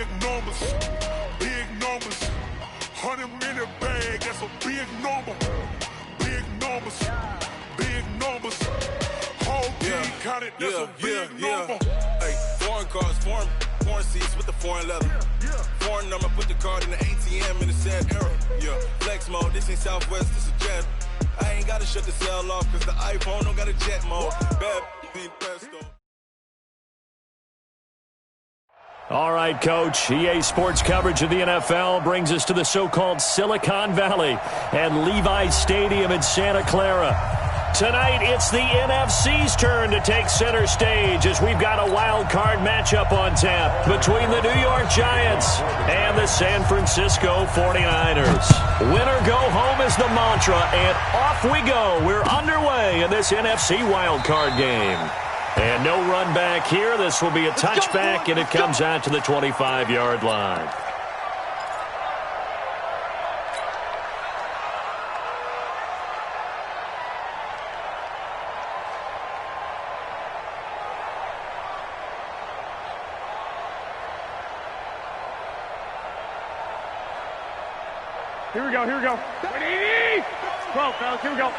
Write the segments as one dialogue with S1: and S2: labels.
S1: big numbers, big numbers. 100-minute bag, that's a big number. Big numbers, big numbers. Whole team counted, that's a big number.
S2: Hey, foreign cars, foreign seats with the foreign leather. Foreign number, put the card in the ATM in the sad era. Yeah, flex mode, this ain't Southwest, this is jet. I ain't gotta shut the cell off, cause the iPhone don't got a jet mode. Bad pesto.
S3: All right, Coach. EA Sports coverage of the NFL brings us to the so-called Silicon Valley and Levi's Stadium in Santa Clara. Tonight, it's the NFC's turn to take center stage as we've got a wild card matchup on tap between the New York Giants and the San Francisco 49ers. Winner go home is the mantra, and off we go. We're underway in this NFC wild card game. And no run back here. This will be a touchback, and it comes out to the 25-yard line.
S4: Here we go, here we go. 12, fellas, here we go.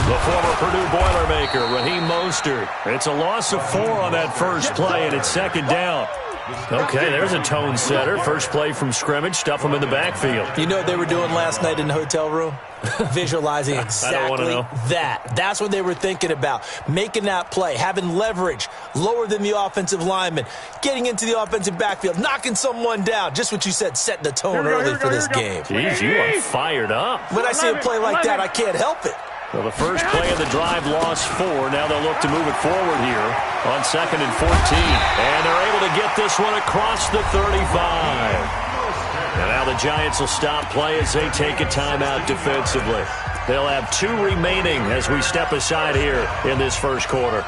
S3: The former Purdue Boilermaker, Raheem Mostert. It's a loss of 4 on that first play, and it's second down. Okay, there's a tone setter. First play from scrimmage, stuff them in the backfield.
S5: You know what they were doing last night in the hotel room? Visualizing exactly that. That's what they were thinking about. Making that play, having leverage, lower than the offensive lineman, getting into the offensive backfield, knocking someone down. Just what you said, setting the tone early for this game.
S3: Jeez, you are fired up.
S5: When I see a play like that, I can't help it.
S3: Well, the first play of the drive lost 4. Now they'll look to move it forward here on 2nd and 14. And they're able to get this one across the 35. And now the Giants will stop play as they take a timeout defensively. They'll have 2 remaining as we step aside here in this first quarter.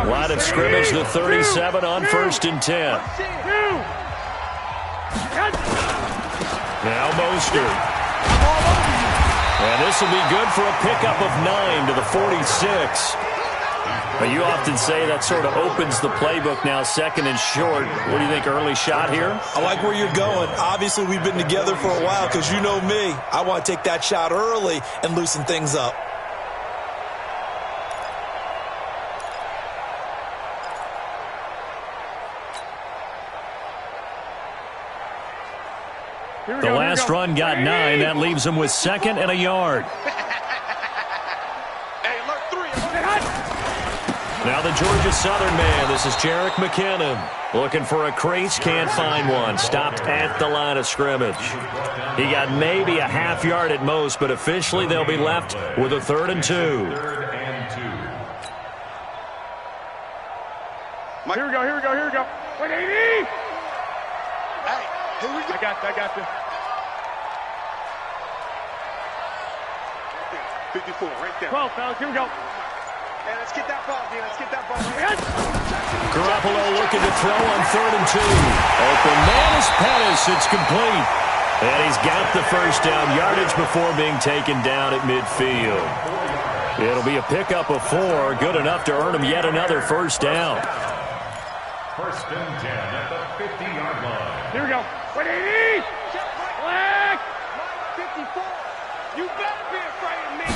S3: Line of scrimmage, the 37 on 1st and 10. Now Mostert. And this will be good for a pickup of 9 to the 46. But you often say that sort of opens the playbook now, 2nd and short. What do you think, early shot here?
S5: I like where you're going. Obviously, we've been together for a while because you know me. I want to take that shot early and loosen things up.
S3: The last run got 9. That leaves him with 2nd and a yard. Now the Georgia Southern man. This is Jerick McKinnon. Looking for a crease, can't find one. Stopped at the line of scrimmage. He got maybe a half yard at most, but officially they'll be left with a 3rd and 2.
S4: Here we go, here we go, here we go. 180! I got this.
S1: 54, right there.
S4: 12, fellas, here we go.
S1: And let's get that ball, dude. Let's get that ball.
S3: Garoppolo looking to throw on 3rd and 2. Open man is Pettis. It's complete. And he's got the first down yardage before being taken down at midfield. It'll be a pickup of 4. Good enough to earn him yet another first down.
S6: 1st and 10 at the 50-yard line.
S4: Here we go. 180! Black! 54! You better be afraid of me!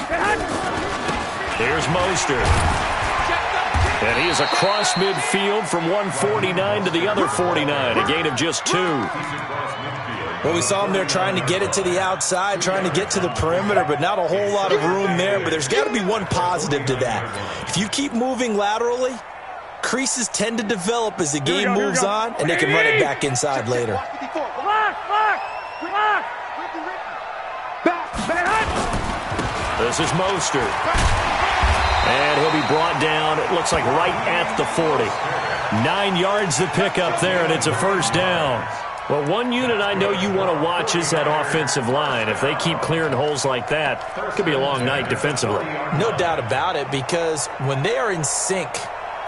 S3: Here's Mostert. And he is across midfield from 149 to the other 49. A gain of just 2.
S5: Well, we saw him there trying to get it to the outside, trying to get to the perimeter, but not a whole lot of room there. But there's got to be one positive to that. If you keep moving laterally, creases tend to develop as the game moves on, and they can run it back inside later.
S3: This is Mostert. And he'll be brought down, it looks like right at the 40. 9 yards to pick up there, and it's a first down. Well, one unit I know you want to watch is that offensive line. If they keep clearing holes like that, it could be a long night defensively.
S5: No doubt about it, because when they are in sync,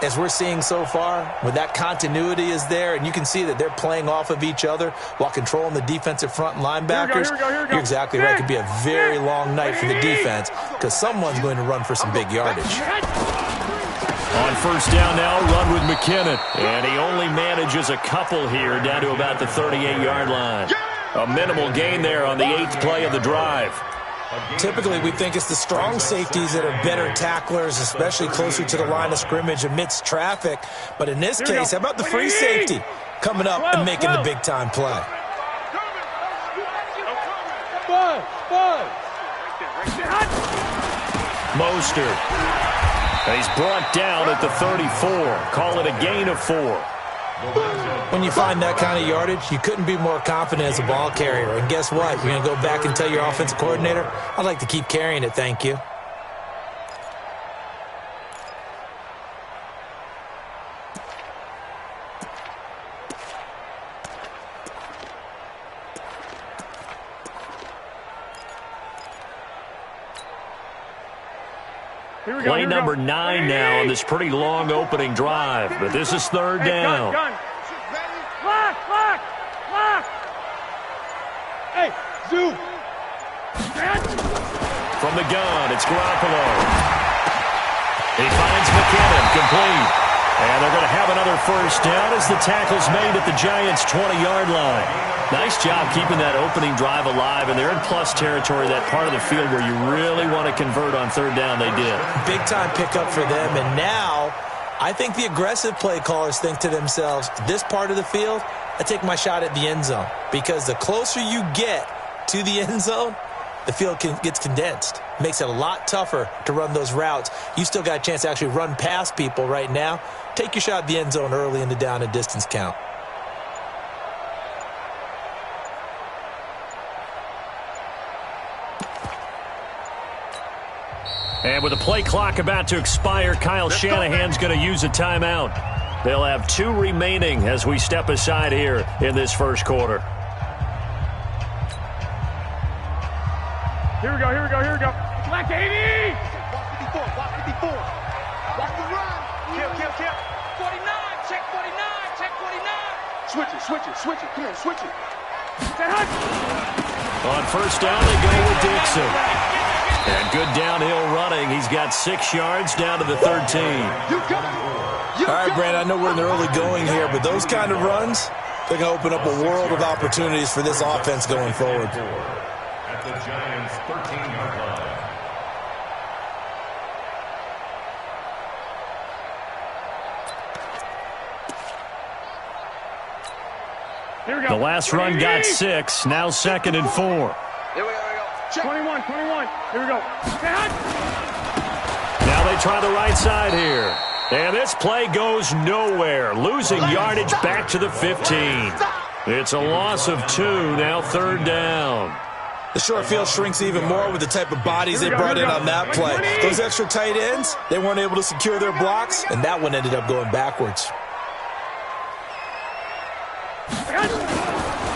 S5: as we're seeing so far, when that continuity is there, and you can see that they're playing off of each other while controlling the defensive front and linebackers, you're exactly right. It could be a very long night for the defense because someone's going to run for some big yardage.
S3: On first down now, run with McKinnon. And he only manages a couple here down to about the 38-yard line. A minimal gain there on the 8th play of the drive.
S5: Typically, we think it's the strong safeties that are better tacklers, especially closer to the line of scrimmage amidst traffic. But in this case, how about the free safety coming up and making the big-time play?
S3: Mostert. And he's brought down at the 34. Call it a gain of 4.
S5: When you find that kind of yardage, you couldn't be more confident as a ball carrier. And guess what? You're going to go back and tell your offensive coordinator, I'd like to keep carrying it, thank you.
S3: Play number 9 now on this pretty long opening drive. But this is third down.
S4: Lock! Hey, Zoo!
S3: From the gun, it's Garoppolo. He finds McKinnon, complete. And they're going to have another first down as the tackle's made at the Giants' 20-yard line. Nice job keeping that opening drive alive, and they're in plus territory, that part of the field where you really want to convert on third down. They did.
S5: Big-time pickup for them, and now I think the aggressive play callers think to themselves, this part of the field, I take my shot at the end zone, because the closer you get to the end zone, the field gets condensed. Makes it a lot tougher to run those routes. You still got a chance to actually run past people right now. Take your shot at the end zone early in the down and distance count.
S3: And with the play clock about to expire, Kyle Shanahan's going to use a timeout. They'll have 2 remaining as we step aside here in this first quarter.
S4: Here we go. Black 80! Block 54. Watch the run. Kill. 49, check 49. Switch it. Come on, switch it.
S3: On first down, they go with Dixon. And good downhill running. He's got 6 yards down to the 13.
S5: All right, Brandon, I know we're in the early going here, but those kind of runs, they're going to open up a world of opportunities for this offense going forward.
S6: At the Giants' 13-yard line.
S4: Here we go.
S3: The last run got 6. Now 2nd and 4.
S4: Here we go. 21. Here we go.
S3: Now they try the right side here. And this play goes nowhere. Losing yardage back to the 15. It's a loss of 2. Now third down.
S5: The short field shrinks even more with the type of bodies they brought in on that play. Those extra tight ends, they weren't able to secure their blocks, and that one ended up going backwards.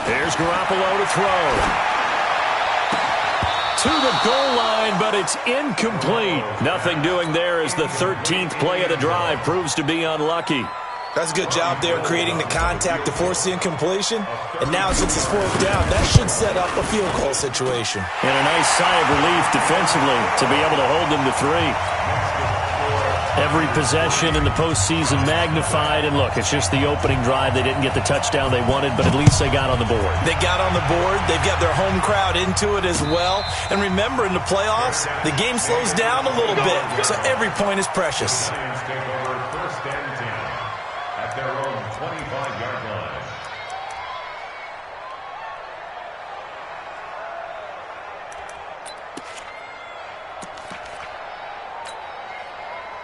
S3: Here's Garoppolo to throw. To the goal line, but it's incomplete. Nothing doing there as the 13th play of the drive proves to be unlucky.
S5: That's a good job there creating the contact to force the incompletion. And now since it's 4th down, that should set up a field goal situation.
S3: And a nice sigh of relief defensively to be able to hold them to 3. Every possession in the postseason magnified. And look, it's just the opening drive. They didn't get the touchdown they wanted, but at least they got on the board.
S5: They got on the board. They've got their home crowd into it as well. And remember, in the playoffs, the game slows down a little bit. So every point is precious.
S6: First and 10 at their own 25-yard line.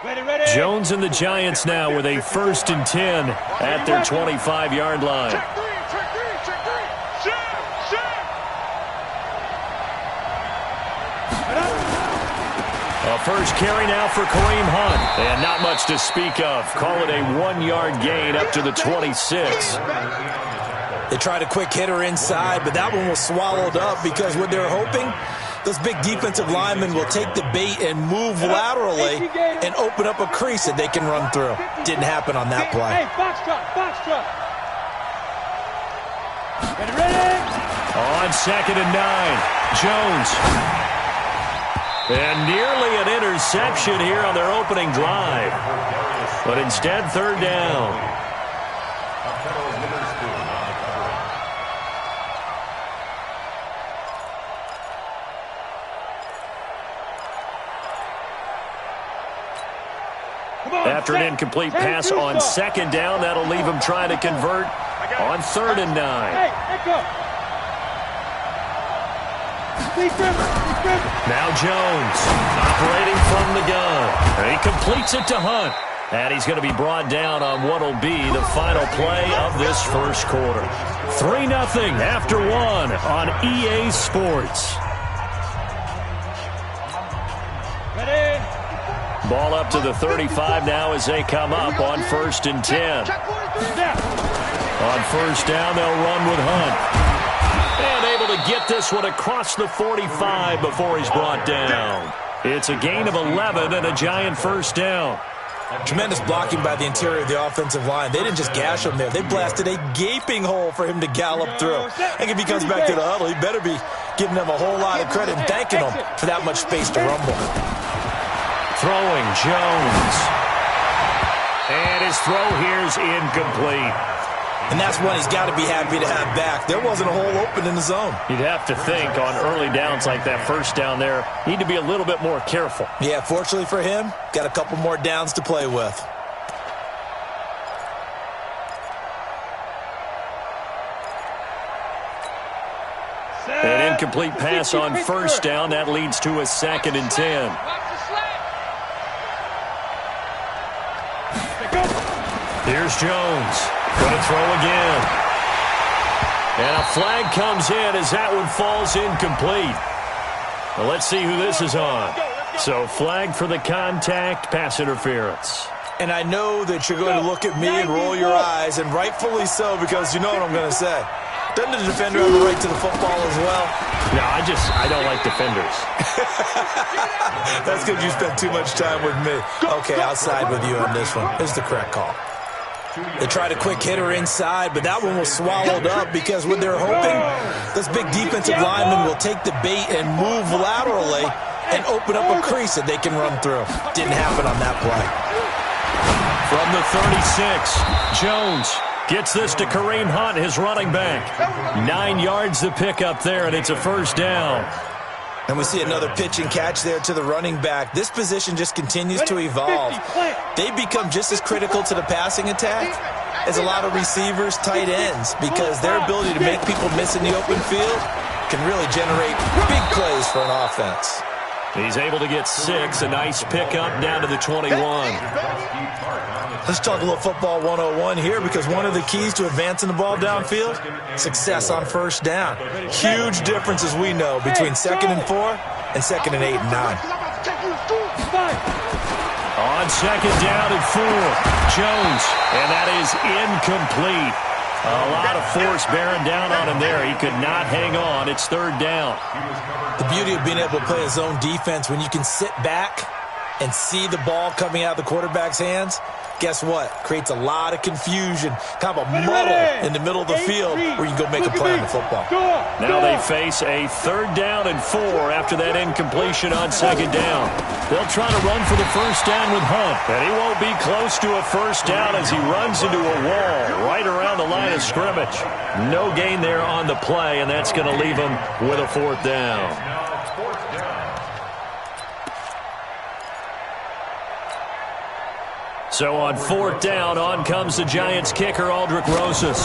S4: Ready.
S3: Jones and the Giants now with a 1st and 10 at their 25-yard line.
S4: Check three. Shot.
S3: A first carry now for Kareem Hunt. And not much to speak of. Call it a 1-yard gain up to the 26.
S5: They tried a quick hitter inside, but that one was swallowed up because what they're hoping, those big defensive linemen will take the bait and move laterally and open up a crease that they can run through. Didn't happen on that play.
S4: Hey, box truck. Ready.
S3: On 2nd and 9, Jones. And nearly an interception here on their opening drive. But instead, third down. After an incomplete pass on second down, that'll leave him trying to convert on 3rd and 9. Now Jones operating from the gun. And he completes it to Hunt. And he's going to be brought down on what will be the final play of this first quarter. 3-0 after 1 on EA Sports. Ball up to the 35 now as they come up on 1st and 10. On first down, they'll run with Hunt. And able to get this one across the 45 before he's brought down. It's a gain of 11 and a giant first down.
S5: Tremendous blocking by the interior of the offensive line. They didn't just gash him there. They blasted a gaping hole for him to gallop through. And if he comes back to the huddle, he better be giving them a whole lot of credit and thanking them for that much space to rumble.
S3: Throwing Jones. And his throw here's incomplete.
S5: And that's one he's got to be happy to have back. There wasn't a hole open in the zone.
S3: You'd have to think on early downs like that first down there, need to be a little bit more careful.
S5: Yeah, fortunately for him, got a couple more downs to play with.
S3: An incomplete pass on first down. That leads to a 2nd and 10. Here's Jones. Going to throw again. And a flag comes in as that one falls incomplete. Well, let's see who this is on. So flag for the contact, pass interference.
S5: And I know that you're going to look at me and roll your eyes, and rightfully so, because you know what I'm going to say. Doesn't the defender have a right to the football as well?
S3: No, I don't like defenders.
S5: That's because you spent too much time with me. Okay, I'll side with you on this one. This is the correct call. They tried a quick hitter inside, but that one was swallowed up because what they're hoping, this big defensive lineman will take the bait and move laterally and open up a crease that they can run through. Didn't happen on that play.
S3: From the 36, Jones gets this to Kareem Hunt, his running back. 9 yards to pick up there, and it's a first down.
S5: And we see another pitch and catch there to the running back. This position just continues to evolve. They become just as critical to the passing attack as a lot of receivers, tight ends, because their ability to make people miss in the open field can really generate big plays for an offense.
S3: He's able to get 6, a nice pickup down to the 21.
S5: Let's talk a little football 101 here, because one of the keys to advancing the ball downfield, success on first down. Huge difference, as we know, between 2nd and 4 and 2nd and 8 and 9.
S3: On 2nd down and 4, Jones, and that is incomplete. A lot of force bearing down on him there. He could not hang on. It's 3rd down.
S5: The beauty of being able to play a zone defense, when you can sit back and see the ball coming out of the quarterback's hands, guess what? Creates a lot of confusion, kind of a muddle in the middle of the field where you can go make a play on the football.
S3: Now they face a 3rd down and 4 after that incompletion on 2nd down. They'll try to run for the first down with Hunt, and he won't be close to a first down as he runs into a wall right around the line of scrimmage. No gain there on the play, and that's going to leave him with a 4th down. So on 4th down, on comes the Giants kicker, Aldrich Rosas.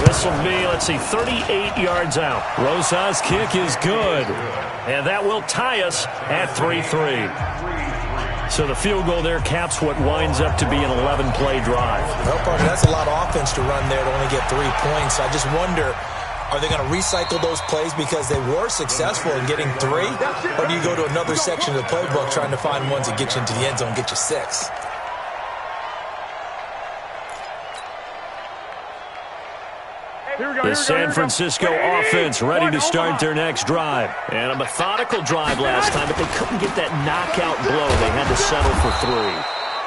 S3: This will be, 38 yards out. Rosas' kick is good. And that will tie us at 3-3. So the field goal there caps what winds up to be an 11-play drive.
S5: Well, partner, that's a lot of offense to run there to only get 3 points. I just wonder, are they going to recycle those plays because they were successful in getting 3? Or do you go to another section of the playbook trying to find ones that get you into the end zone and get you 6?
S3: The San Francisco offense ready to start their next drive. And a methodical drive last time, but they couldn't get that knockout blow. They had to settle for 3.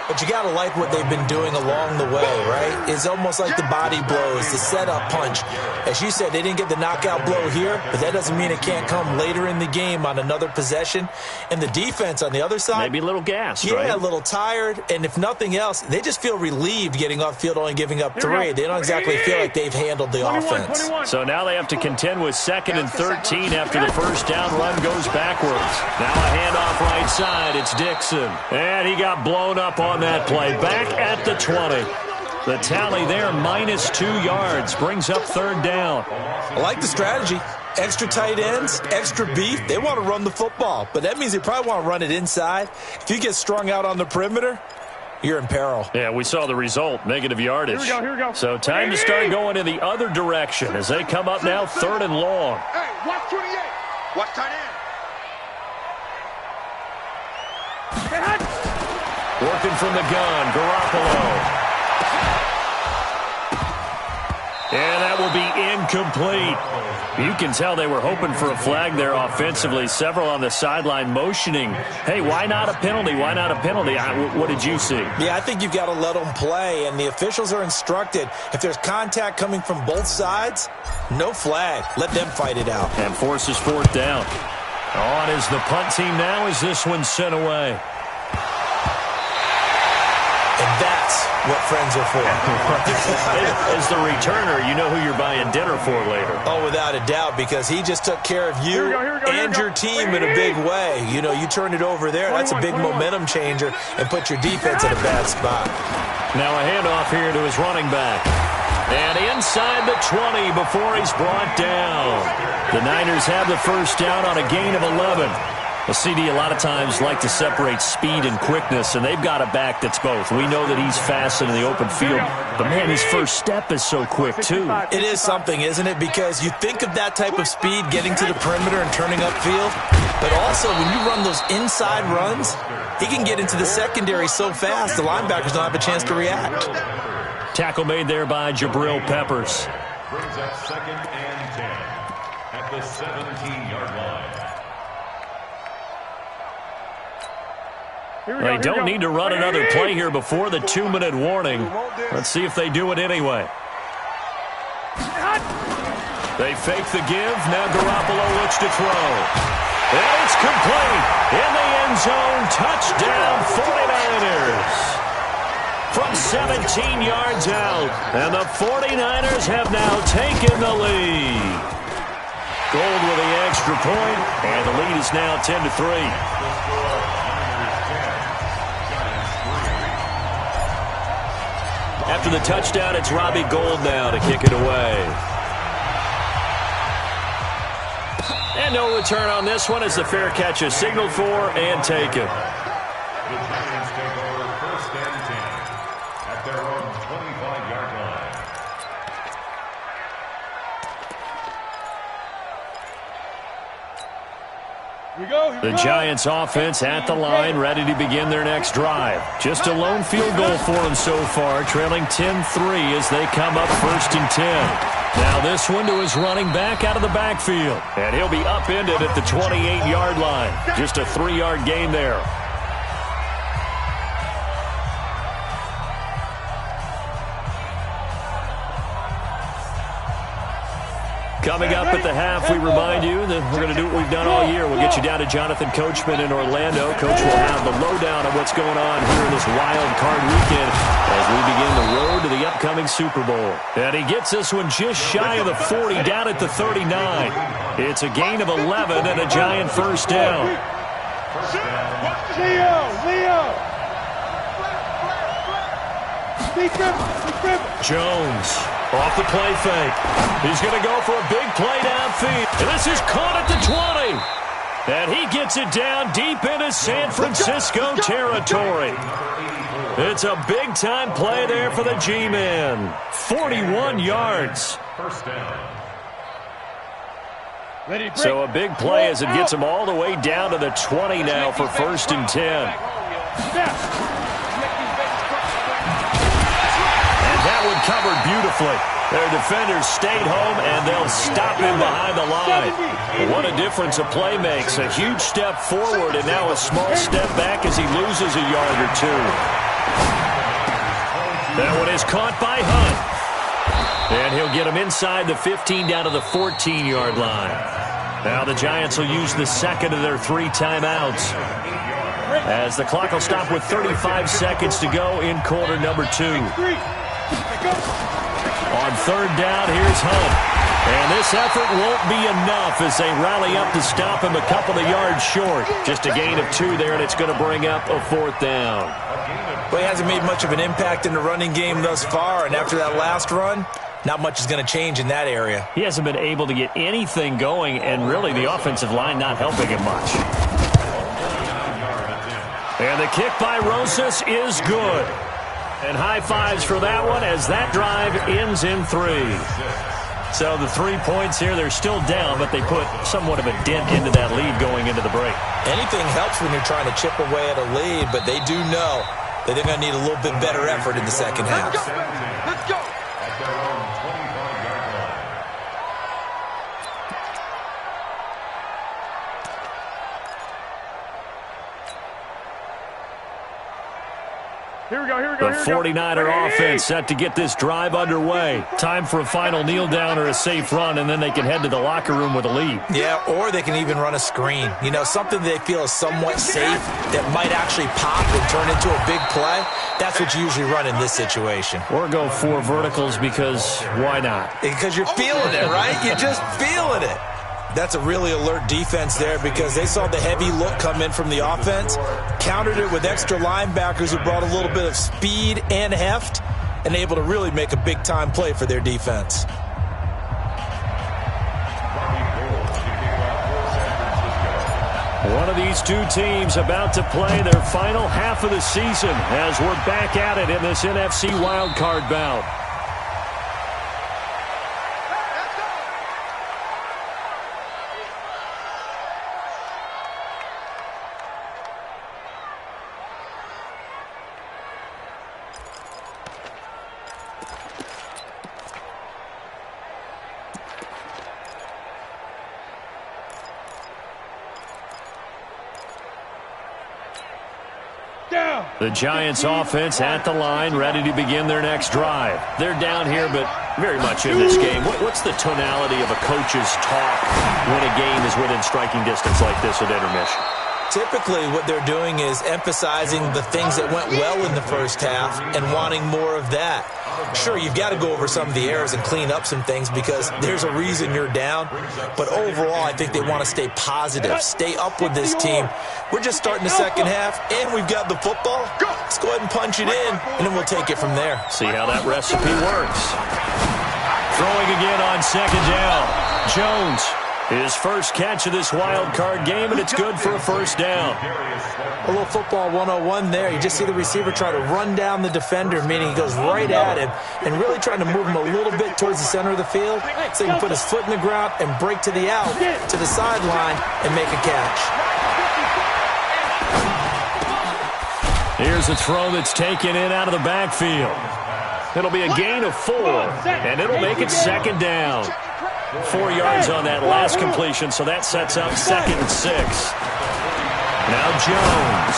S5: But you got to like what they've been doing along the way, right? It's almost like the body blows, the setup punch. As you said, they didn't get the knockout blow here, but that doesn't mean it can't come later in the game on another possession. And the defense on the other side.
S3: Maybe a little gassed,
S5: right?
S3: Yeah,
S5: a little tired. And if nothing else, they just feel relieved getting off field, only giving up 3. They don't exactly feel like they've handled the offense.
S3: So now they have to contend with 2nd and 13 after the first down run goes backwards. Now a handoff right side. It's Dixon. And he got blown up on that play. Back at the 20. The tally there, -2 yards. Brings up 3rd down.
S5: I like the strategy. Extra tight ends, extra beef. They want to run the football, but that means they probably want to run it inside. If you get strung out on the perimeter, you're in peril.
S3: Yeah, we saw the result, negative yardage.
S4: Here we go.
S3: So time to start going in the other direction as they come up now 3rd and long.
S4: Hey, watch 28. Watch tight end.
S3: Working from the gun, Garoppolo. And that will be incomplete. You can tell they were hoping for a flag there offensively. Several on the sideline motioning, hey, why not a penalty? Why not a penalty? What did you see?
S5: Yeah, I think you've got to let them play, and the officials are instructed. If there's contact coming from both sides, no flag. Let them fight it out.
S3: And forces 4th down. On is the punt team now as this one's sent away.
S5: And that's what friends are for.
S3: As the returner, you know who you're buying dinner for later.
S5: Oh, without a doubt, because he just took care of you and your team in a big way. You know, you turn it over there, that's a big momentum changer, and put your defense in a bad spot.
S3: Now a handoff here to his running back. And inside the 20 before he's brought down. The Niners have the first down on a gain of 11. Well, CD, a lot of times like to separate speed and quickness, and they've got a back that's both. We know that he's fast in the open field, but, man, his first step is so quick, too.
S5: It is something, isn't it? Because you think of that type of speed getting to the perimeter and turning upfield, but also when you run those inside runs, he can get into the secondary so fast the linebackers don't have a chance to react.
S3: Tackle made there by Jabril Peppers.
S6: Brings up 2nd and 10 at the 17-yard line.
S3: They don't need to run another play here before the 2-minute warning. Let's see if they do it anyway. They fake the give. Now Garoppolo looks to throw. And it's complete. In the end zone. Touchdown 49ers. From 17 yards out. And the 49ers have now taken the lead. Gold with the extra point. And the lead is now 10-3. After the touchdown, it's Robbie Gould now to kick it away. And no return on this one as the fair catch is signaled for and taken.
S6: The Giants take over 1st and 10 at their own 25-yard line.
S3: The Giants offense at the line, ready to begin their next drive. Just a lone field goal for them so far, trailing 10-3 as they come up 1st and 10. Now this one to his running back out of the backfield. And he'll be upended at the 28-yard line. Just a 3-yard gain there. Coming up at the half, we remind you that we're going to do what we've done all year. We'll get you down to Jonathan Coachman in Orlando. Coach will have the lowdown of what's going on here in this wild card weekend as we begin the road to the upcoming Super Bowl. And he gets this one just shy of the 40, down at the 39. It's a gain of 11 and a Giant first down.
S4: Leo!
S3: Jones off the play fake. He's going to go for a big play downfield. And this is caught at the 20. And he gets it down deep into San Francisco territory. It's a big-time play there for the G-Man. 41 yards.
S6: First down.
S3: So a big play as it gets him all the way down to the 20 now for 1st and 10. That one covered beautifully. Their defenders stayed home, and they'll stop him behind the line. What a difference a play makes. A huge step forward, and now a small step back as he loses a yard or two. That one is caught by Hunt. And he'll get him inside the 15 down to the 14-yard line. Now the Giants will use the second of their 3 timeouts, as the clock will stop with 35 seconds to go in quarter number 2. On third down, here's Hunt. And this effort won't be enough as they rally up to stop him a couple of yards short. Just a gain of 2 there, and it's going to bring up a 4th down.
S5: Well, he hasn't made much of an impact in the running game thus far, and after that last run, not much is going to change in that area.
S3: He hasn't been able to get anything going, and really the offensive line not helping him much. And the kick by Rosas is good. And high fives for that one as that drive ends in 3. So the 3 points here, they're still down, but they put somewhat of a dent into that lead going into the break.
S5: Anything helps when you're trying to chip away at a lead, but they do know that they're going to need a little bit better effort in the second half.
S4: Let's go.
S6: At their own 25-yard line.
S4: Here we go.
S3: The 49er offense set to get this drive underway. Time for a final kneel down or a safe run, and then they can head to the locker room with a lead.
S5: Yeah, or they can even run a screen. You know, something they feel is somewhat safe that might actually pop and turn into a big play. That's what you usually run in this situation.
S3: Or go 4 verticals because why not?
S5: Because you're feeling it, right? You're just feeling it. That's a really alert defense there because they saw the heavy look come in from the offense, countered it with extra linebackers who brought a little bit of speed and heft, and able to really make a big-time play for their defense.
S3: One of these 2 teams about to play their final half of the season as we're back at it in this NFC wildcard bout. The Giants offense at the line, ready to begin their next drive. They're down here, but very much in this game. What's the tonality of a coach's talk when a game is within striking distance like this at intermission?
S5: Typically, what they're doing is emphasizing the things that went well in the first half and wanting more of that. Sure, you've got to go over some of the errors and clean up some things because there's a reason you're down. But overall, I think they want to stay positive, stay up with this team. We're just starting the second half, and we've got the football. Let's go ahead and punch it in, and then we'll take it from there.
S3: See how that recipe works. Throwing again on second down. Jones, his first catch of this wild card game, and it's good for a first down.
S5: A little football 101 there. You just see the receiver try to run down the defender, meaning he goes right at him and really trying to move him a little bit towards the center of the field so he can put his foot in the ground and break to the out, to the sideline, and make a catch.
S3: Here's a throw that's taken in out of the backfield. It'll be a gain of 4, and it'll make it second down. 4 yards on that last completion, so that sets up 2nd and 6. Now Jones.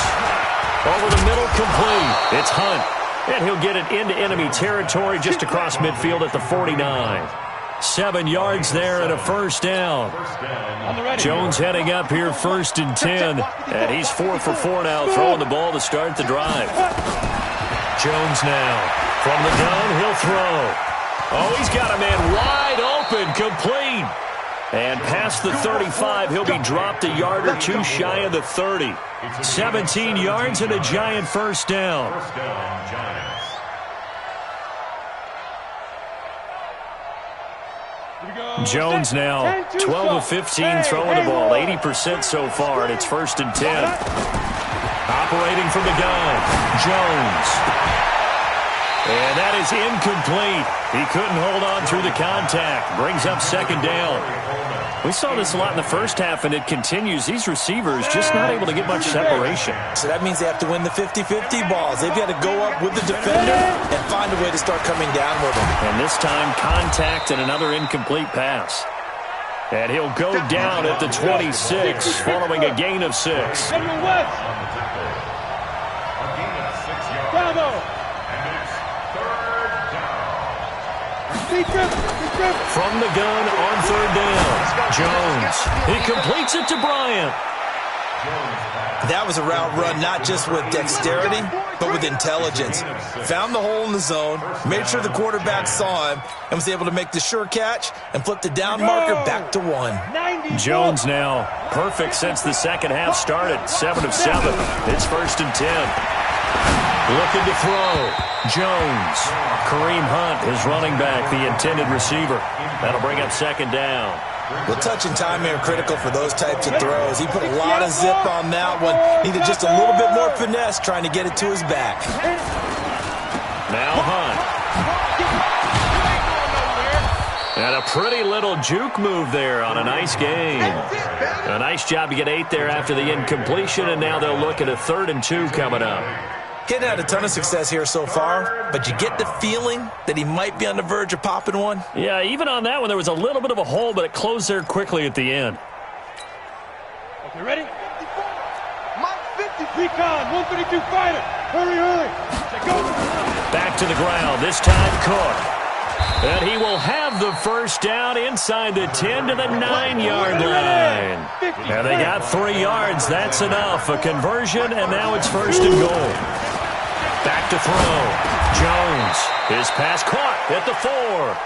S3: Over the middle, complete. It's Hunt. And he'll get it into enemy territory just across midfield at the 49. 7 yards there and a first down. Jones heading up here 1st and 10. And he's 4 for 4 now, throwing the ball to start the drive. Jones now. From the gun, he'll throw. Oh, he's got a man wide open, complete. And past the 35, he'll be dropped a yard or 2 shy of the 30. 17 yards and a Giant first down.
S6: First down, Giants.
S3: Jones now 12 of 15 throwing the ball, 80% so far, and it's 1st and 10. Operating from the gun, Jones. And that is incomplete. He couldn't hold on through the contact. Brings up 2nd down. We saw this a lot in the first half, and it continues. These receivers just not able to get much separation.
S5: So that means they have to win the 50-50 balls. They've got to go up with the defender and find a way to start coming down with them.
S3: And this time, contact and another incomplete pass. And he'll go down at the 26, following a gain of 6.
S6: A gain of 6 yards.
S4: Bravo.
S6: And it's 3rd
S3: From the gun on third down. Jones. He completes it to Bryant.
S5: That was a route run not just with dexterity, but with intelligence. Found the hole in the zone, made sure the quarterback saw him, and was able to make the sure catch and flip the down marker back to 1.
S3: Jones now perfect since the second half started. 7 of 7. It's 1st and 10. Looking to throw. Jones. Kareem Hunt, his running back, the intended receiver. That'll bring up 2nd down.
S5: Well, touch and timing are critical for those types of throws. He put a lot of zip on that one. Needed just a little bit more finesse trying to get it to his back.
S3: Now Hunt. And a pretty little juke move there on a nice game. A nice job to get 8 there after the incompletion, and now they'll look at a 3rd and 2 coming up.
S5: Getting had a ton of success here so far, but you get the feeling that he might be on the verge of popping one.
S3: Yeah, even on that one, there was a little bit of a hole, but it closed there quickly at the end.
S4: Okay, ready? Mike 50, recon, 132 fighter. Hurry. Go.
S3: Back to the ground, this time Cook. And he will have the first down inside the 10 to the 9-yard line. And they got 3 yards. That's enough. A conversion, and now it's 1st and goal. Back to throw. Jones. His pass caught at the 4.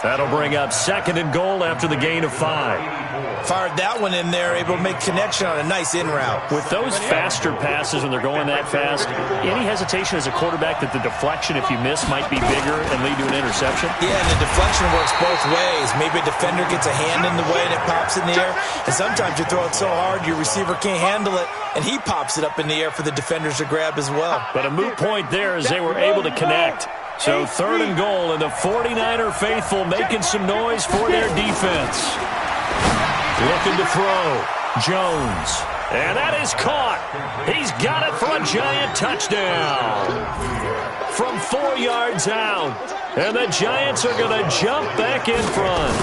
S3: That'll bring up 2nd and goal after the gain of 5.
S5: Fired that one in there, able to make connection on a nice in route.
S3: With those faster passes when they're going that fast, any hesitation as a quarterback that the deflection, if you miss, might be bigger and lead to an interception?
S5: Yeah, and the deflection works both ways. Maybe a defender gets a hand in the way and it pops in the air. And sometimes you throw it so hard your receiver can't handle it, and he pops it up in the air for the defenders to grab as well.
S3: But a moot point there as they were able to connect. So 3rd and goal, and the 49er faithful making some noise for their defense. Looking to throw. Jones. And that is caught. He's got it for a giant touchdown. From 4 yards out. And the Giants are going to jump back in front.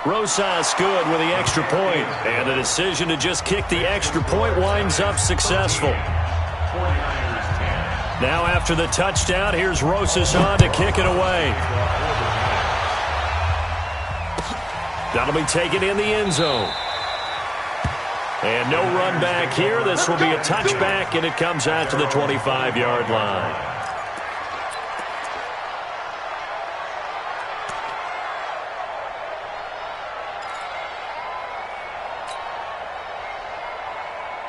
S3: Rosas good with the extra point. And the decision to just kick the extra point winds up successful. Now after the touchdown, here's Rosas on to kick it away. That'll be taken in the end zone. And no run back here. This will be a touchback, and it comes out to the 25-yard line.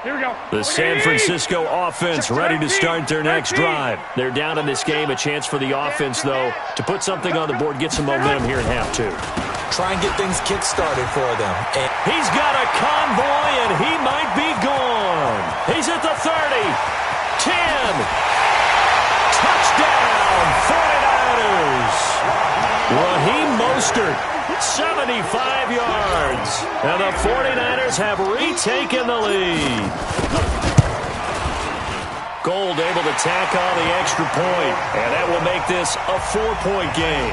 S4: Here we go.
S3: The San Francisco offense ready to start their next drive. They're down in this game. A chance for the offense, though, to put something on the board, get some momentum here in half 2.
S5: Try and get things kick-started for them. And
S3: he's got a convoy, and he might be gone. He's at the 30. 10. Touchdown, 49ers. Raheem Mostert. 75 yards. And the 49ers have retaken the lead. Gold able to tack on the extra point, and that will make this a 4-point game.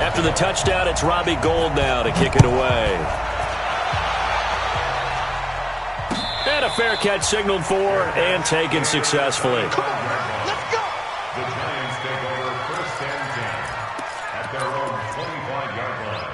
S3: After the touchdown, it's Robbie Gould now to kick it away. And a fair catch signaled for and taken successfully.
S6: Let's go. The Giants take over 1st and 10 at their own 25-yard line.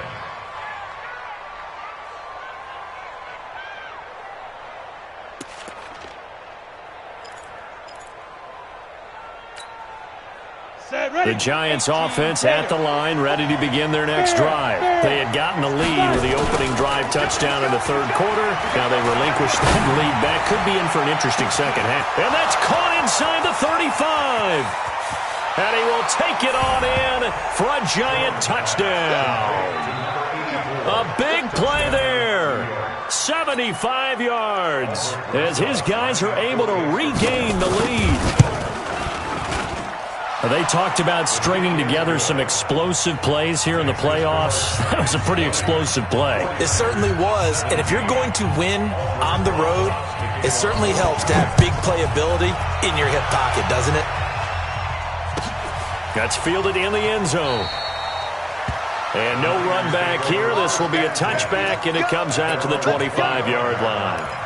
S3: The Giants offense at the line, ready to begin their next drive. They had gotten the lead with the opening drive touchdown in the 3rd quarter. Now they relinquish that lead back. Could be in for an interesting second half. And that's caught inside the 35. And he will take it on in for a giant touchdown. A big play there. 75 yards as his guys are able to regain the lead. They talked about stringing together some explosive plays here in the playoffs. That was a pretty explosive play.
S5: It certainly was. And if you're going to win on the road, it certainly helps to have big playability in your hip pocket, doesn't it?
S3: That's fielded in the end zone. And no run back here. This will be a touchback, and it comes out to the 25-yard line.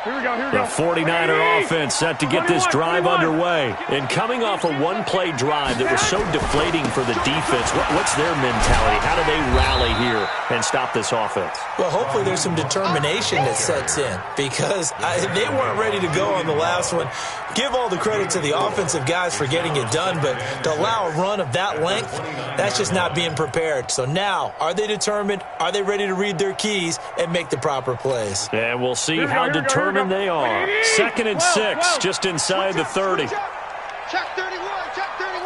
S3: The 49er offense set to get this drive underway. And coming off a one-play drive that was so deflating for the defense, what's their mentality? How do they rally here and stop this offense?
S5: Well, hopefully there's some determination that sets in because they weren't ready to go on the last one. Give all the credit to the offensive guys for getting it done, but to allow a run of that length, that's just not being prepared. So now, are they determined? Are they ready to read their keys and make the proper plays?
S3: And we'll see how determined they are. 2nd and 6, just inside the 30.
S4: Check 31, check 31.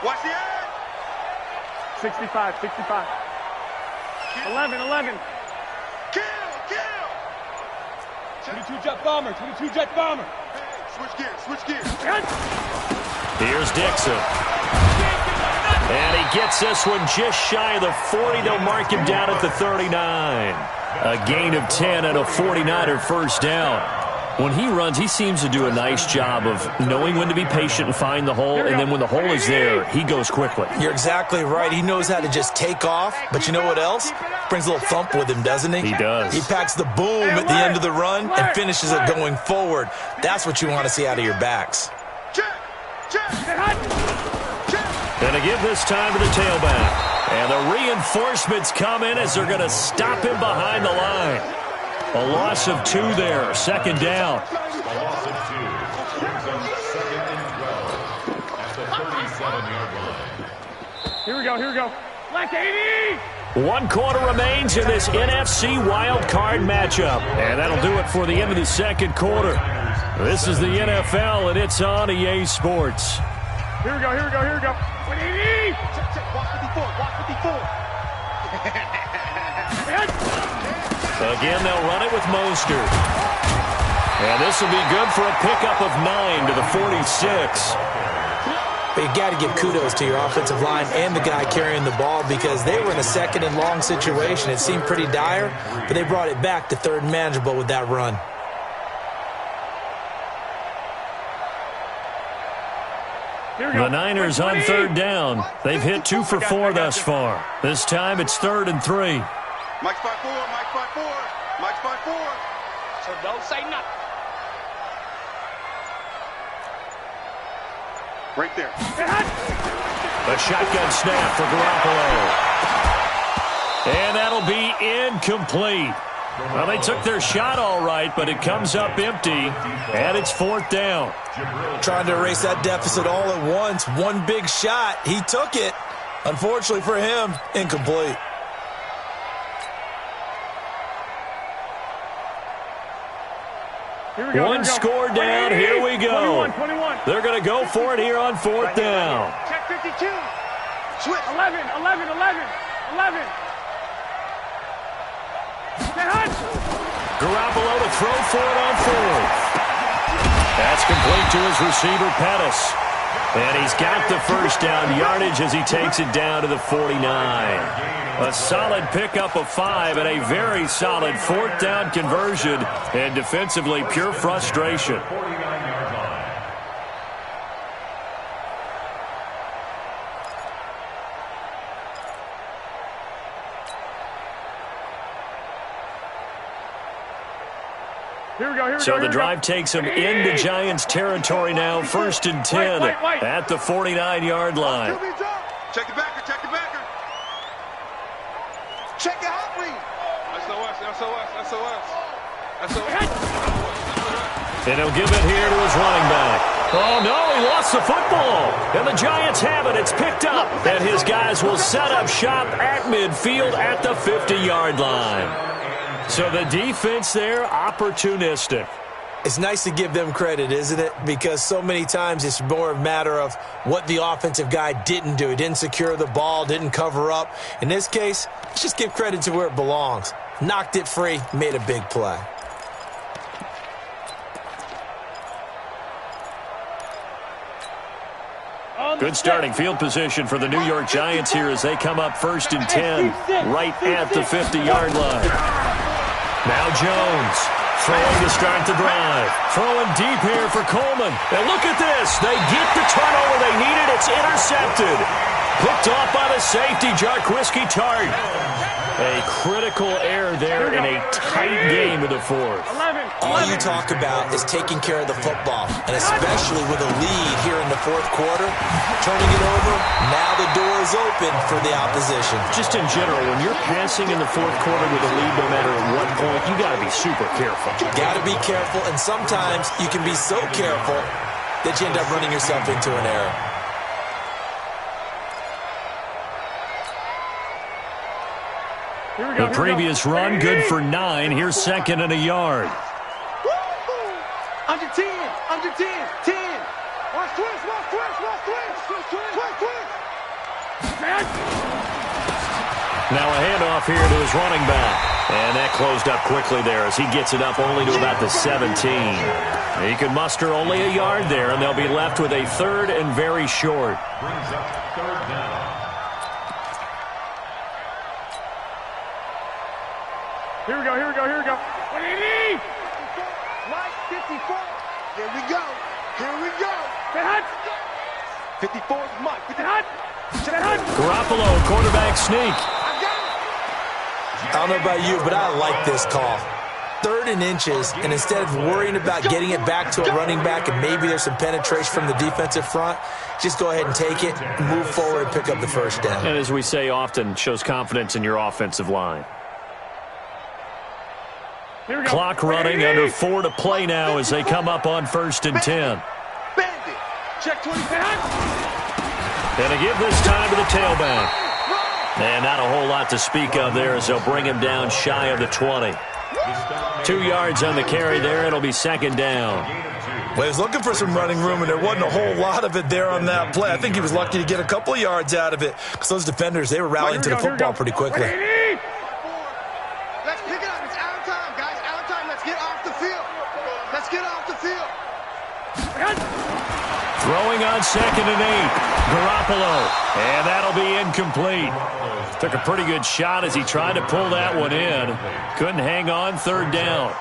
S4: Watch the end. 65, 65. 11. Kill. 22 jet bomber. Switch gears.
S3: Here's Dixon. And he gets this one just shy of the 40. They'll mark him down at the 39. A gain of 10 and a 49er first down. When he runs, he seems to do a nice job of knowing when to be patient and find the hole, and then when the hole is there, he goes quickly.
S5: You're exactly right. He knows how to just take off, but you know what else? Brings a little thump with him, doesn't he?
S3: He does.
S5: He packs the boom at the end of the run and finishes it going forward. That's what you want to see out of your backs.
S3: And to give this time to the tailback. And the reinforcements come in as they're going to stop him behind the line. A loss of 2 there, 2nd down.
S6: A loss of 2 brings them 2nd and 12 at the 37-yard line.
S4: Here we go. Black 80.
S3: 1 quarter remains in this NFC wild card matchup. And that'll do it for the end of the 2nd quarter. This is the NFL, and it's on EA Sports.
S4: Here we go. 180. Check. Walk 54.
S3: Again, they'll run it with Mostert. And this will be good for a pickup of 9 to the 46.
S5: But you got to give kudos to your offensive line and the guy carrying the ball because they were in a 2nd and long situation. It seemed pretty dire, but they brought it back to 3rd and manageable with that run.
S3: The Niners on 3rd down. They've hit 2 for 4 thus far. This time it's 3rd and 3.
S4: Mike's by 4. So don't say nothing. Right there.
S3: A shotgun snap for Garoppolo. And that'll be incomplete. Well, they took their shot all right, but it comes up empty, and it's 4th down.
S5: Trying to erase that deficit all at once. One big shot. He took it. Unfortunately for him, incomplete.
S3: One score down. Here we go.
S4: 21.
S3: They're going to go for it here on 4th down.
S4: Check 52. Switch. 11.
S3: Garoppolo to throw for it on 4th. That's complete to his receiver, Pettis. And he's got the first down yardage as he takes it down to the 49. A solid pickup of 5 and a very solid 4th down conversion. And defensively, pure frustration.
S6: 49-yard line.
S3: So the drive takes him into Giants territory now. 1st and 10 at the 49-yard line.
S4: Check the backer. Check the hot read. SOS.
S3: And he'll give it here to his running back. Oh, no, he lost the football. And the Giants have it. It's picked up. And his guys will set up shop at midfield at the 50-yard line. So the defense there, opportunistic.
S5: It's nice to give them credit, isn't it? Because so many times it's more a matter of what the offensive guy didn't do. He didn't secure the ball, didn't cover up. In this case, let's just give credit to where it belongs. Knocked it free, made a big play.
S3: Good starting field position for the New York Giants here as they come up 1st and 10 right at the 50-yard line. Now Jones Throwing to start the drive. Throwing deep here for Coleman. And look at this. They get the turnover they needed. It's intercepted. Picked off by the safety, Jarquiski Tart. A critical error there in a tight game of the fourth.
S5: All you talk about is taking care of the football, and especially with a lead here in the fourth quarter, turning it over, now the door is open for the opposition.
S3: Just in general, when you're passing in the fourth quarter with a lead, no matter at what point, you got to be super careful.
S5: Got to be careful, and sometimes you can be so careful that you end up running yourself into an error.
S3: The previous run, good for 9. Here's second and a yard.
S4: Under 10, under 10, 10. Watch twist, watch twist, watch twist, twist, twist.
S3: Now a handoff here to his running back. And that closed up quickly there as he gets it up only to about the 17. He can muster only a yard there, and they'll be left with a third and very short.
S6: Brings up third down.
S4: Here we go, here we go, here we go. 180! Mike, 54. Here we go. Here we go. 54 is Mike. 54.
S3: Garoppolo, quarterback sneak.
S5: I don't know about you, but I like this call. 3rd and inches, and instead of worrying about getting it back to a running back and maybe there's some penetration from the defensive front, just go ahead and take it, move forward, and pick up the first down.
S3: And as we say often, shows confidence in your offensive line. Clock running, under 4 to play now as they come up on 1st and 10.
S4: Bandit. Check 20.
S3: And a give this time to the tailback. And not a whole lot to speak of there as they'll bring him down shy of the 20. 2 yards on the carry there. It'll be second down.
S5: Well, he was looking for some running room, and there wasn't a whole lot of it there on that play. I think he was lucky to get a couple of yards out of it because those defenders, they were rallying to the football pretty quickly.
S4: Let's pick it up. It's out of time, guys. Out of time. Let's get off the field. Let's get off the field.
S3: Throwing on 2nd and 8. Garoppolo. And that'll be incomplete. Took a pretty good shot as he tried to pull that one in. Couldn't hang on, 3rd down.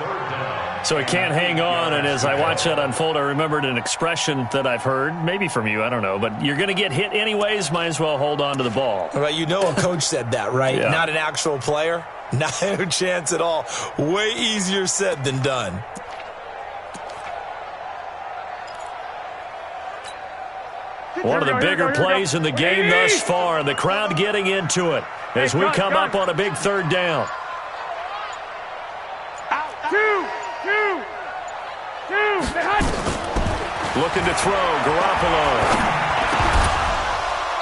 S3: So he can't hang on, and as I watched that unfold, I remembered an expression that I've heard, maybe from you, I don't know, but you're going to get hit anyways, might as well hold on to the ball.
S5: Right, you know a coach said that, right?
S3: Yeah.
S5: Not an actual player. Not a chance at all. Way easier said than done.
S3: One of the bigger plays in the game thus far, and the crowd getting into it as we come up on a big 3rd down. Looking to throw, Garoppolo.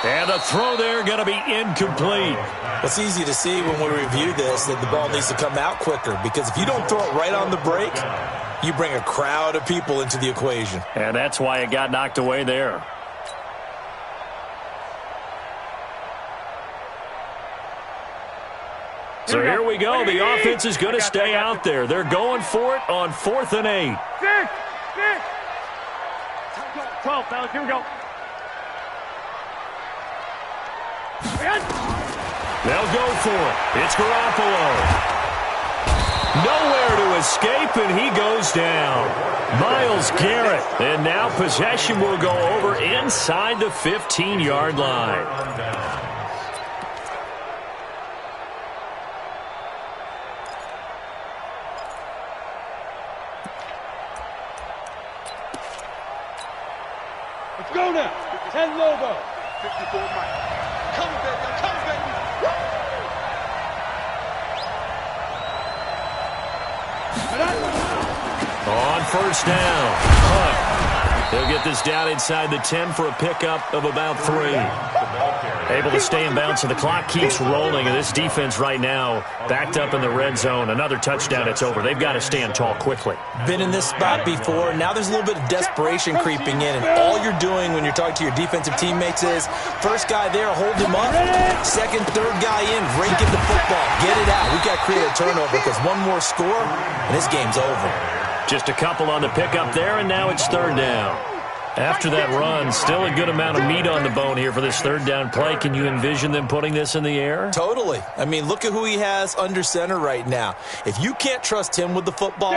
S3: And the throw there going to be incomplete.
S5: It's easy to see when we review this that the ball needs to come out quicker because if you don't throw it right on the break, you bring a crowd of people into the equation.
S3: And that's why it got knocked away there. So here we go. The offense is going to stay out there. They're going for it on 4th and 8.
S4: 12, fellas, here we go.
S3: They'll go for it. It's Garoppolo. Nowhere to escape, and he goes down. Myles Garrett. And now possession will go over inside the 15-yard line.
S4: Let's go now. 10 Lobo. 54 Mike. Come, baby. Come, baby.
S3: On 1st down. Hunt. They'll get this down inside the 10 for a pickup of about 3. Able to stay in bounds, so the clock keeps rolling, and this defense right now backed up in the red zone. Another touchdown, it's over. They've got to stand tall quickly.
S5: Been in this spot before. Now there's a little bit of desperation creeping in, and all you're doing when you're talking to your defensive teammates is first guy there, hold him up. Second, third guy in, rake in the football. Get it out. We've got to create a turnover because one more score, and this game's over.
S3: Just a couple on the pickup there, and now it's 3rd down. After that run, still a good amount of meat on the bone here for this third down play. Can you envision them putting this in the air?
S5: Totally. I mean, look at who he has under center right now. If you can't trust him with the football,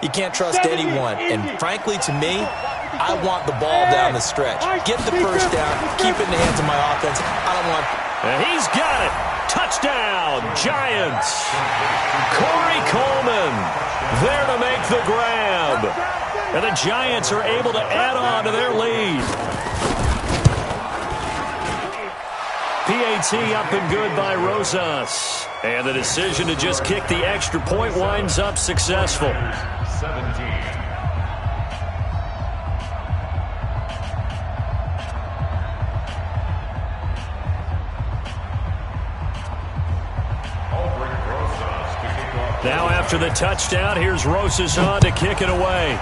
S5: you can't trust anyone. And frankly, to me, I want the ball down the stretch. Get the first down, keep it in the hands of my offense. I don't want...
S3: And he's got it. Touchdown, Giants. Corey Coleman there to make the grab. And the Giants are able to add on to their lead. PAT up and good by Rosas. And the decision to just kick the extra point winds up successful.
S6: 17.
S3: Now after the touchdown, here's Rosas on to kick it away.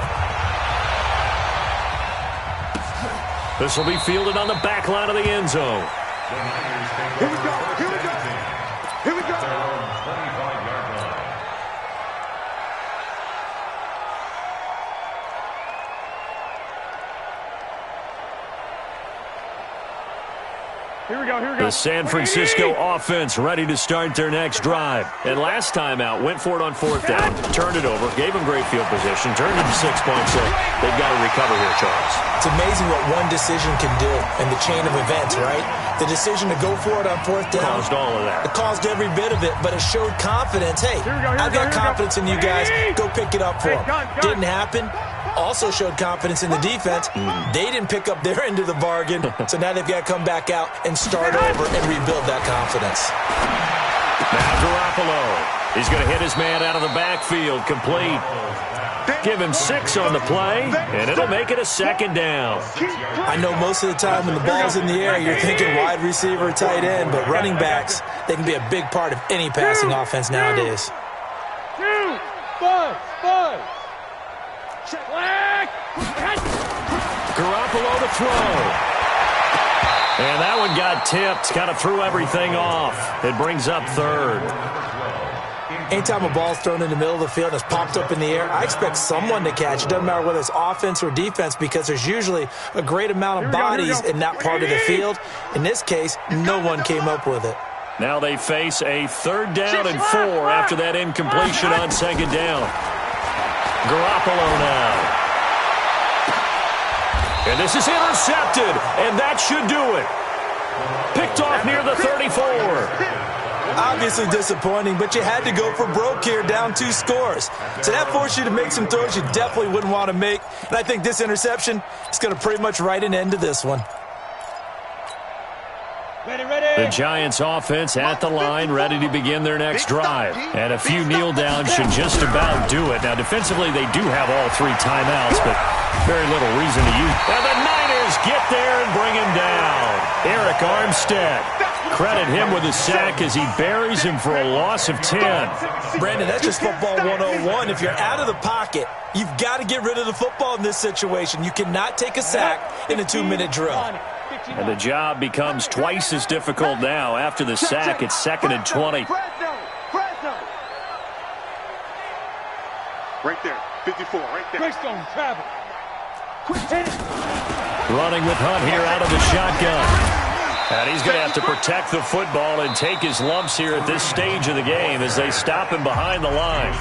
S3: This will be fielded on the back line of the end zone.
S4: Here we go. Here we go. Here we go.
S6: 25-yard line.
S4: Here we go. Here we go.
S3: The San Francisco offense ready to start their next drive. And last time out, went for it on fourth down, turned it over, gave them great field position, turned it to 6 points. So they've got to recover here, Charles.
S5: It's amazing what one decision can do in the chain of events, right? The decision to go for it on fourth down.
S3: Caused all of that.
S5: It caused every bit of it, but it showed confidence. Hey, I've got confidence in you guys. Go pick it up for them. Didn't happen. Also showed confidence in the defense. They didn't pick up their end of the bargain, so now they've got to come back out and start over and rebuild that confidence.
S3: Now Garoppolo. He's going to hit his man out of the backfield, complete. Give him 6 on the play, and it'll make it a second down.
S5: I know most of the time when the ball's in the air, you're thinking wide receiver, tight end, but running backs, they can be a big part of any passing offense nowadays.
S4: 5.
S3: Garoppolo to throw. And that one got tipped, kind of threw everything off. It brings up third.
S5: Anytime a ball's thrown in the middle of the field and it's popped up in the air, I expect someone to catch. It doesn't matter whether it's offense or defense because there's usually a great amount of bodies in that part of the field. In this case, no one came up with it.
S3: Now they face a third down and 4 after that incompletion on second down. Garoppolo now. And this is intercepted, and that should do it. Picked off near the 34.
S5: Obviously disappointing, but you had to go for broke here, down 2 scores. So that forced you to make some throws you definitely wouldn't want to make. And I think this interception is going to pretty much write an end to this one.
S3: The Giants offense at the line, ready to begin their next drive. And a few kneel downs should just about do it. Now, defensively, they do have all 3 timeouts, but very little reason to use. And the Niners get there and bring him down. Eric Armstead. Credit him with a sack as he buries him for a loss of 10.
S5: Brandon, that's just football 101. If you're out of the pocket, you've got to get rid of the football in this situation. You cannot take a sack in a 2-minute drill.
S3: And the job becomes twice as difficult now. After the sack, it's 2nd and 20.
S4: Right there, 54, right there. Greystone, travel.
S3: Running with Hunt here out of the shotgun. And he's going to have to protect the football and take his lumps here at this stage of the game as they stop him behind the line.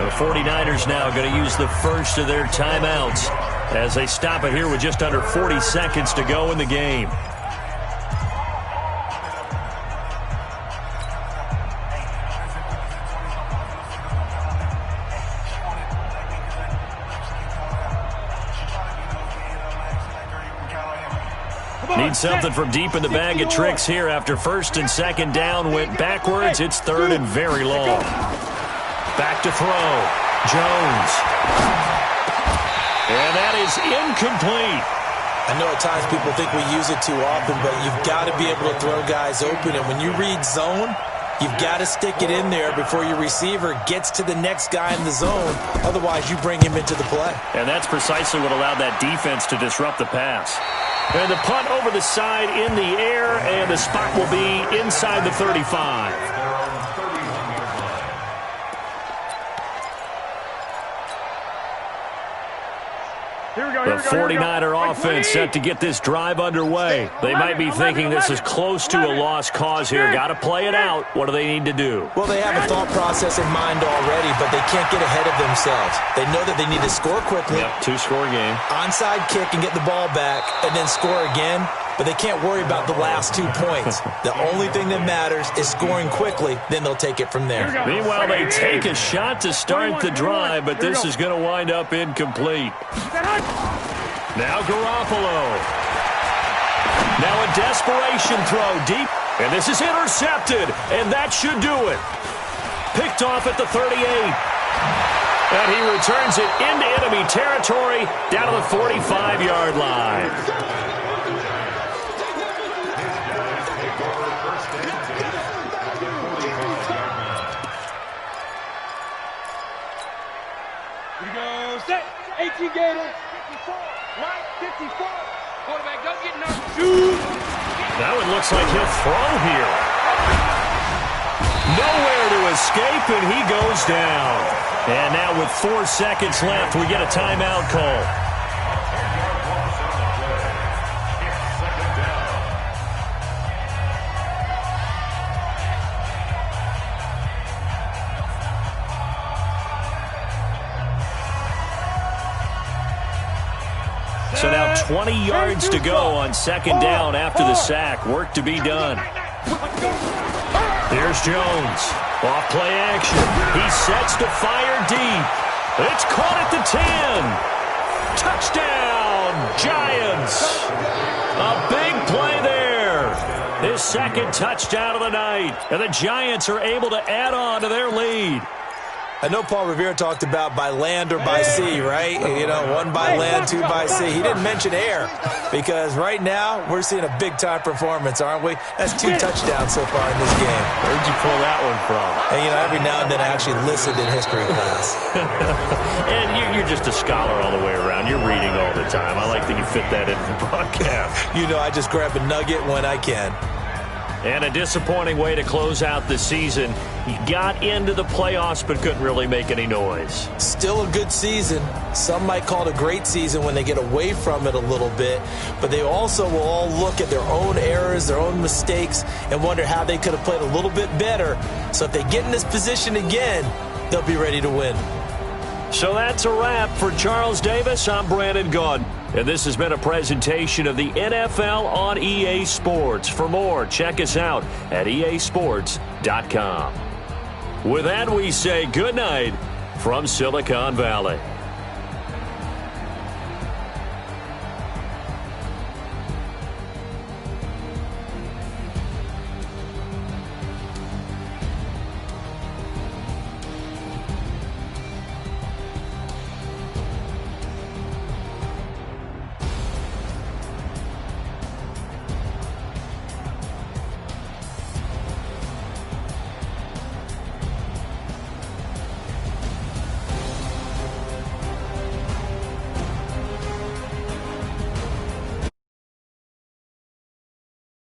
S3: The 49ers now going to use the first of their timeouts as they stop it here with just under 40 seconds to go in the game. Need something from deep in the bag of tricks here after 1st and 2nd down went backwards. It's 3rd and very long. Back to throw. Jones. And that is incomplete.
S5: I know at times people think we use it too often, but you've got to be able to throw guys open. And when you read zone, you've got to stick it in there before your receiver gets to the next guy in the zone. Otherwise, you bring him into the play.
S3: And that's precisely what allowed that defense to disrupt the pass. And the punt over the side in the air, and the spot will be inside the 35.
S4: Here we go,
S3: The 49er offense set to get this drive underway. They might be thinking this is close to a lost cause here. Got to play it out. What do they need to do?
S5: Well, they have a thought process in mind already, but they can't get ahead of themselves. They know that they need to score quickly.
S3: Yep, two-score game.
S5: Onside kick and get the ball back, and then score again. But they can't worry about the last 2 points. The only thing that matters is scoring quickly, then they'll take it from there.
S3: Meanwhile, they take a shot to start the drive, but this is going to wind up incomplete. Now Garoppolo. Now a desperation throw deep, and this is intercepted, and that should do it. Picked off at the 38. And he returns it into enemy territory down to the 45-yard line.
S4: Here we go. Set. 18 Gator. 54. Right. 54. Quarterback, don't get nervous. Shoot.
S3: That one looks like he'll throw here. Nowhere to escape, and he goes down. And now with 4 seconds left, we get a timeout call. So now 20 yards to go on second down after the sack. Work to be done. Here's Jones. Off play action. He sets to fire deep. It's caught at the 10. Touchdown, Giants. A big play there. His second touchdown of the night. And the Giants are able to add on to their lead.
S5: I know Paul Revere talked about by land or by sea, right? You know, 1 by land, 2 by sea. He didn't mention air because right now we're seeing a big-time performance, aren't we? That's 2 touchdowns so far in this game.
S3: Where'd you pull that one from?
S5: And, you know, every now and then I actually listened in history class.
S3: And you're just a scholar all the way around. You're reading all the time. I like that you fit that into the broadcast.
S5: You know, I just grab a nugget when I can.
S3: And a disappointing way to close out the season. He got into the playoffs but couldn't really make any noise.
S5: Still a good season. Some might call it a great season when they get away from it a little bit. But they also will all look at their own errors, their own mistakes, and wonder how they could have played a little bit better. So if they get in this position again, they'll be ready to win.
S3: So that's a wrap for Charles Davis. I'm Brandon Gaudin. And this has been a presentation of the NFL on EA Sports. For more, check us out at easports.com. With that, we say good night from Silicon Valley.